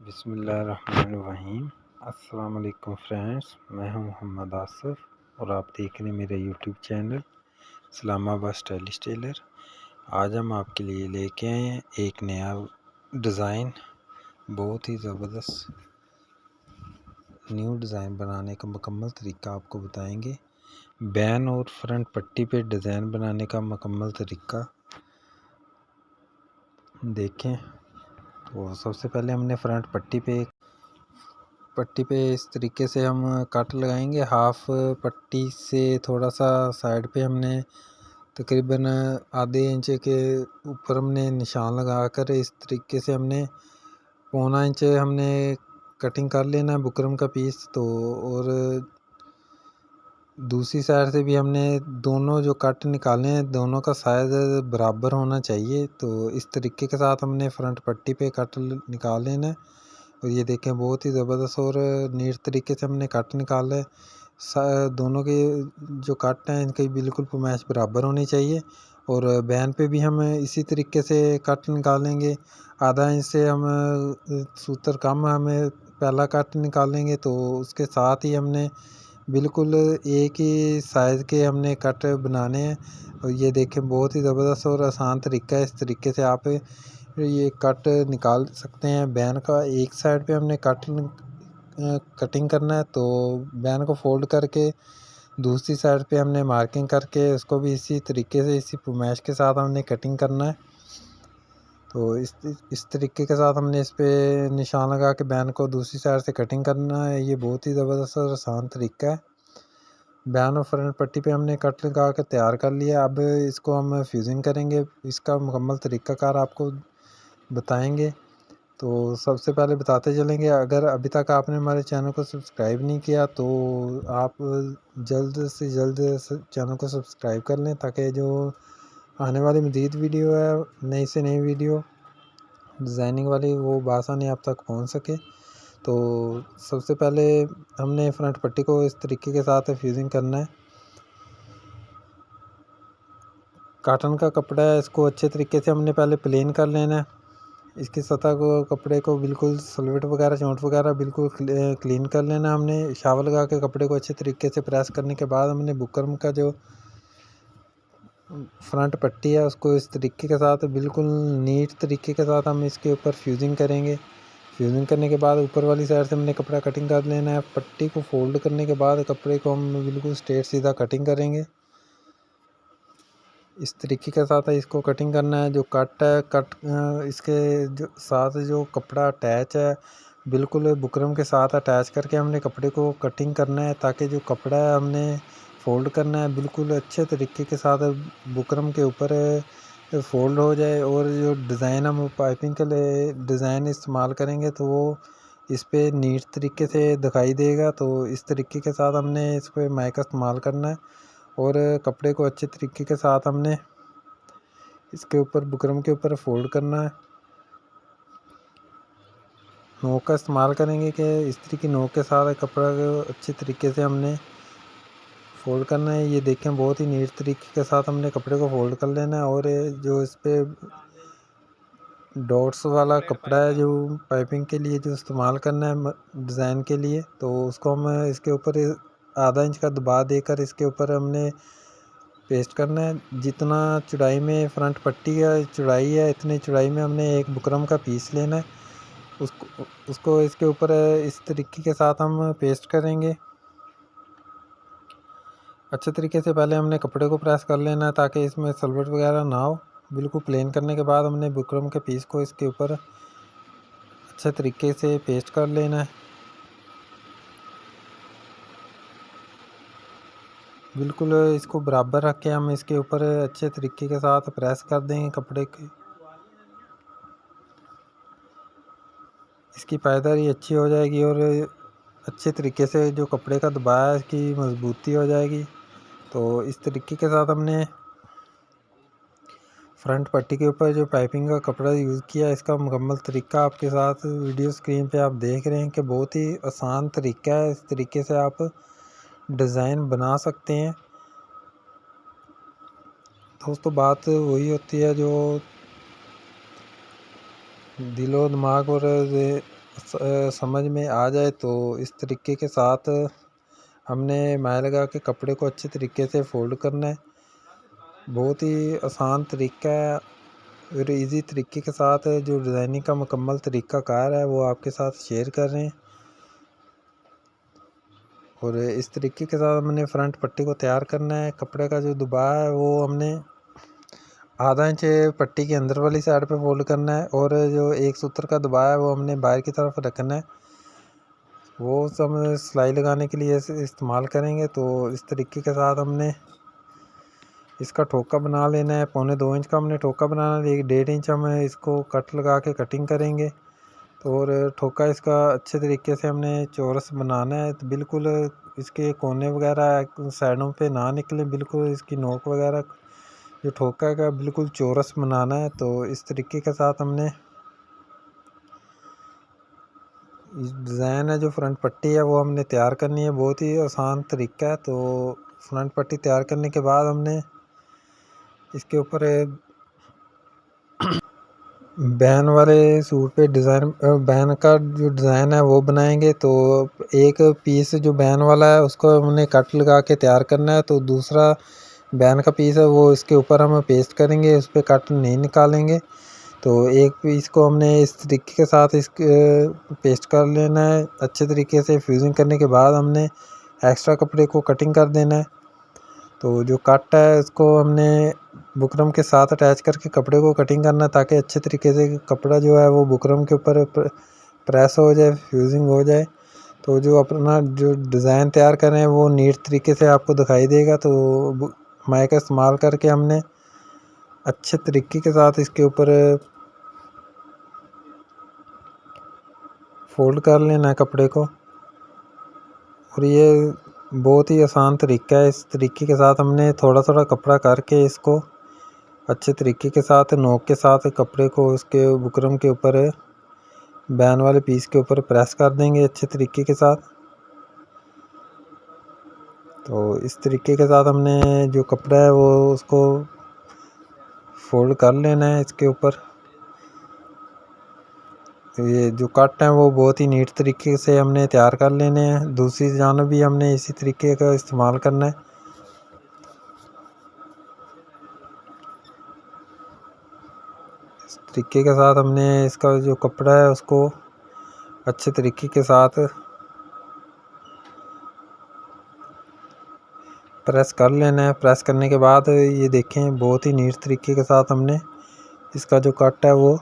बिस्मिल्लाहिर्रहमानिर्रहीम। अस्सलाम वालेकुम फ्रेंड्स, मैं हूं मोहम्मद आसिफ और आप देख रहे हैं मेरा YouTube channel Islamabad stylish tailor. आज हम आपके लिए लेके आए हैं एक नया डिज़ाइन, बहुत ही ज़बरदस्त न्यू डिज़ाइन बनाने का मुकम्मल तरीका आपको बताएंगे। बैन और फ्रंट पट्टी पे डिज़ाइन बनाने का मुकम्मल तरीका देखें। तो सबसे पहले हमने फ्रंट पट्टी पे इस तरीके से हम कट लगाएंगे। हाफ पट्टी से थोड़ा सा साइड पे हमने तकरीबन आधे इंच के ऊपर हमने निशान लगाकर इस तरीके से हमने पौना इंच हमने कटिंग कर लेना है बुकरम का पीस। तो और दूसरी साइड से भी हमने दोनों जो कट निकाले हैं दोनों का साइज बराबर होना चाहिए। तो इस तरीके के साथ हमने फ्रंट पट्टी पे कट निकाल लेना है। और ये देखें बहुत ही ज़बरदस्त और नीट तरीके से हमने कट निकाला है। दोनों के जो कट हैं इनके बिल्कुल पैमाइश बराबर होनी चाहिए। और बैन पे भी हम इसी तरीके से कट निकालेंगे। आधा इंच से हम सूत्र कम हमें पहला कट निकालेंगे। तो उसके साथ ही हमने बिल्कुल एक ही साइज़ के हमने कट बनाने हैं। और ये देखें बहुत ही ज़बरदस्त और आसान तरीका है। इस तरीके से आप ये कट निकाल सकते हैं। बैन का एक साइड पे हमने कटिंग करना है। तो बैन को फोल्ड करके दूसरी साइड पे हमने मार्किंग करके उसको भी इसी तरीके से इसी पैमाइश के साथ हमने कटिंग करना है। तो इस तरीके के साथ हमने इस पे निशान लगा के बैन को दूसरी साइड से कटिंग करना है। ये बहुत ही ज़बरदस्त और आसान तरीका है। बैन और फ्रंट पट्टी पे हमने कट लगा के तैयार कर लिया। अब इसको हम फ्यूजिंग करेंगे। इसका मुकम्मल तरीक़ाकार आपको बताएंगे। तो सबसे पहले बताते चलेंगे, अगर अभी तक आपने हमारे चैनल को सब्सक्राइब नहीं किया तो आप जल्द से जल्द चैनल को सब्सक्राइब कर लें ताकि जो आने वाली मज़ीद वीडियो है, नई से नई वीडियो डिज़ाइनिंग वाली, वो बआसानी आप तक पहुंच सके। तो सबसे पहले हमने फ्रंट पट्टी को इस तरीके के साथ फ्यूजिंग करना है। काटन का कपड़ा है, इसको अच्छे तरीके से हमने पहले प्लेन कर लेना है। इसकी सतह को कपड़े को बिल्कुल सलवट वगैरह चोंट वगैरह बिल्कुल क्लीन कर लेना। हमने शावर लगा के कपड़े को अच्छे तरीके से प्रेस करने के बाद हमने बुकरम का जो फ्रंट पट्टी है उसको इस तरीके के साथ बिल्कुल नीट तरीके के साथ हम इसके ऊपर फ्यूजिंग करेंगे। फ्यूजिंग करने के बाद ऊपर वाली साइड से हमने कपड़ा कटिंग कर लेना है। पट्टी को फोल्ड करने के बाद कपड़े को हम बिल्कुल स्ट्रेट सीधा कटिंग करेंगे। इस तरीके के साथ इसको कटिंग करना है। जो कट है इसके जो साथ जो कपड़ा अटैच है बिल्कुल बुकरम के साथ अटैच करके हमने कपड़े को कटिंग करना है, ताकि जो कपड़ा है हमने फोल्ड करना है बिल्कुल अच्छे तरीके के साथ बुकरम के ऊपर फोल्ड हो जाए। और जो डिज़ाइन हम पाइपिंग के लिए डिज़ाइन इस्तेमाल करेंगे तो वो इस पर नीट तरीके से दिखाई देगा। तो इस तरीके के साथ हमने इस पर माइक का इस्तेमाल करना है और कपड़े को अच्छे तरीके के साथ हमने इसके ऊपर बुकरम के ऊपर फोल्ड करना है। नोक का इस्तेमाल करेंगे कि इस तरह की नोक के साथ कपड़ा को अच्छे तरीके से हमने फोल्ड करना है। ये देखें बहुत ही नीट तरीके के साथ हमने कपड़े को फोल्ड कर लेना है। और जो इस पर डॉट्स वाला कपड़ा है जो पाइपिंग के लिए जो इस्तेमाल करना है डिज़ाइन के लिए, तो उसको हम इसके ऊपर आधा इंच का दबाव देकर इसके ऊपर हमने पेस्ट करना है। जितना चौड़ाई में फ्रंट पट्टी का चौड़ाई है इतनी चौड़ाई में हमने एक बुकरम का पीस लेना है। उसको इसके ऊपर इस तरीके के साथ हम पेस्ट करेंगे। अच्छे तरीके से पहले हमने कपड़े को प्रेस कर लेना है ताकि इसमें सलवट वगैरह ना हो। बिल्कुल प्लेन करने के बाद हमने बुकरम के पीस को इसके ऊपर अच्छे तरीके से पेस्ट कर लेना है। बिल्कुल इसको बराबर रख के हम इसके ऊपर अच्छे तरीके के साथ प्रेस कर देंगे कपड़े के। इसकी पायदारी अच्छी हो जाएगी और अच्छे तरीके से जो कपड़े का दबाव है इसकी मजबूती हो जाएगी। तो इस तरीके के साथ हमने फ्रंट पट्टी के ऊपर जो पाइपिंग का कपड़ा यूज़ किया, इसका मुकम्मल तरीका आपके साथ वीडियो स्क्रीन पे आप देख रहे हैं कि बहुत ही आसान तरीका है। इस तरीके से आप डिज़ाइन बना सकते हैं। दोस्तों बात वही होती है जो दिलो दिमाग और समझ में आ जाए तो इस तरीके के साथ हमने माया लगा के कपड़े को अच्छे तरीके से फोल्ड करना है। बहुत ही आसान तरीका है और इजी तरीके के साथ जो डिज़ाइनिंग का मुकम्मल तरीक़ाकार है वो आपके साथ शेयर कर रहे हैं। और इस तरीके के साथ हमने फ्रंट पट्टी को तैयार करना है। कपड़े का जो दुबाव है वो हमने आधा इंच पट्टी के अंदर वाली साइड पे फोल्ड करना है और जो एक सूत्र का दुबाव है वो हमने बाहर की तरफ रखना है। वो सब सिलाई लगाने के लिए इस्तेमाल करेंगे। तो इस तरीके के साथ हमने इसका ठोका बना लेना है। 1.25 इंच का हमने ठोका बनाना है। 1.5 इंच हम इसको कट लगा के कटिंग करेंगे। तो और ठोका इसका अच्छे तरीके से हमने चौरस बनाना है। तो बिल्कुल इसके कोने वगैरह साइडों पे ना निकले, बिल्कुल इसकी नोक वगैरह जो ठोका का बिल्कुल चौरस बनाना है। तो इस तरीके के साथ हमने डिज़ाइन है जो फ्रंट पट्टी है वो हमने तैयार करनी है। बहुत ही आसान तरीका है। तो फ्रंट पट्टी तैयार करने के बाद हमने इसके ऊपर बहन वाले सूट पे डिज़ाइन बहन का जो डिज़ाइन है वो बनाएंगे। तो एक पीस जो बहन वाला है उसको हमने कट लगा के तैयार करना है। तो दूसरा बहन का पीस है वो इसके ऊपर हम पेस्ट करेंगे, उस पर कट नहीं निकालेंगे। तो एक पीस को हमने इस तरीके के साथ पेस्ट कर लेना है। अच्छे तरीके से फ्यूजिंग करने के बाद हमने एक्स्ट्रा कपड़े को कटिंग कर देना है। तो जो कट है उसको हमने बुकरम के साथ अटैच करके कपड़े को कटिंग करना है ताकि अच्छे तरीके से कपड़ा जो है वो बुकरम के ऊपर प्रेस हो जाए, फ्यूजिंग हो जाए। तो जो अपना जो डिज़ाइन तैयार कर रहे हैं वो नीट तरीके से आपको दिखाई देगा। तो माइक का इस्तेमाल करके हमने अच्छे तरीके के साथ इसके ऊपर फोल्ड कर लेना है कपड़े को। और ये बहुत ही आसान तरीका है। इस तरीके के साथ हमने थोड़ा थोड़ा कपड़ा करके इसको अच्छे तरीके के साथ नोक के साथ कपड़े को उसके बुकरम के ऊपर बैन वाले पीस के ऊपर प्रेस कर देंगे अच्छे तरीके के साथ। तो इस तरीके के साथ हमने जो कपड़ा है वो उसको फोल्ड कर लेना है इसके ऊपर। ये जो कट है वो बहुत ही नीट तरीके से हमने तैयार कर लेने हैं। दूसरी जानब भी हमने इसी तरीके का इस्तेमाल करना है। इस तरीके के साथ हमने इसका जो कपड़ा है उसको अच्छे तरीके के साथ प्रेस कर लेना है। प्रेस करने के बाद ये देखें बहुत ही नीट तरीके के साथ हमने इसका जो कट है वो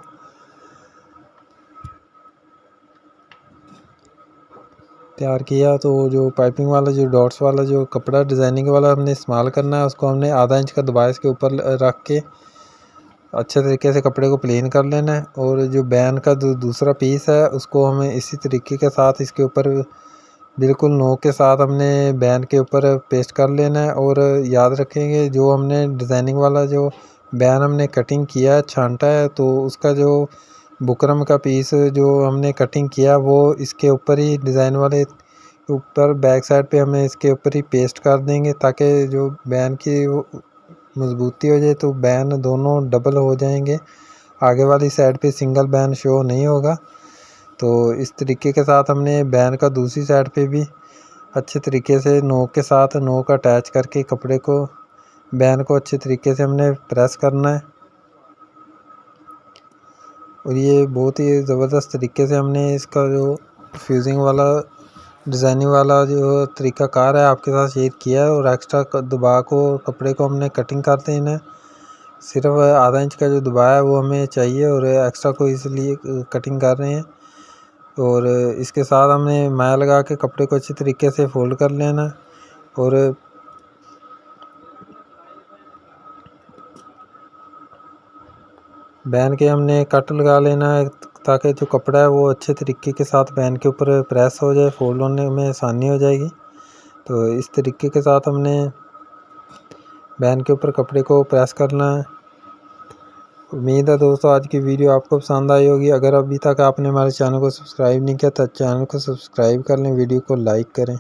तैयार किया। तो जो पाइपिंग वाला जो डॉट्स वाला जो कपड़ा डिज़ाइनिंग वाला हमने इस्तेमाल करना है उसको हमने आधा इंच का दबाव इसके ऊपर रख के अच्छे तरीके से कपड़े को प्लेन कर लेना है। और जो बैन का जो दूसरा पीस है उसको हमें इसी तरीके के साथ इसके ऊपर बिल्कुल नोक के साथ हमने बैन के ऊपर पेस्ट कर लेना है। और याद रखेंगे जो हमने डिज़ाइनिंग वाला जो बैन हमने कटिंग किया है छांटा है तो उसका जो बुकरम का पीस जो हमने कटिंग किया वो इसके ऊपर ही डिज़ाइन वाले ऊपर बैक साइड पे हमें इसके ऊपर ही पेस्ट कर देंगे ताकि जो बैन की मजबूती हो जाए। तो बैन दोनों डबल हो जाएंगे, आगे वाली साइड पे सिंगल बैन शो नहीं होगा। तो इस तरीके के साथ हमने बैन का दूसरी साइड पे भी अच्छे तरीके से नोक के साथ नोक अटैच करके कपड़े को बैन को अच्छे तरीके से हमने प्रेस करना है। और ये बहुत ही ज़बरदस्त तरीके से हमने इसका जो फ्यूजिंग वाला डिज़ाइनिंग वाला जो तरीक़ाकार है आपके साथ शेयर किया है। और एक्स्ट्रा दबाव को कपड़े को हमने कटिंग कर देना है। सिर्फ आधा इंच का जो दबाव है वो हमें चाहिए और एक्स्ट्रा को इसलिए कटिंग कर रहे हैं। और इसके साथ हमने माया लगा के कपड़े को अच्छी तरीके से फोल्ड कर लेना और बैन के हमने कट लगा लेना है ताकि जो कपड़ा है वो अच्छे तरीके के साथ बैन के ऊपर प्रेस हो जाए, फोल्ड होने में आसानी हो जाएगी। तो इस तरीके के साथ हमने बैन के ऊपर कपड़े को प्रेस करना है। उम्मीद है दोस्तों आज की वीडियो आपको पसंद आई होगी। अगर अभी तक आपने हमारे चैनल को सब्सक्राइब नहीं किया तो चैनल को सब्सक्राइब कर लें, वीडियो को लाइक करें।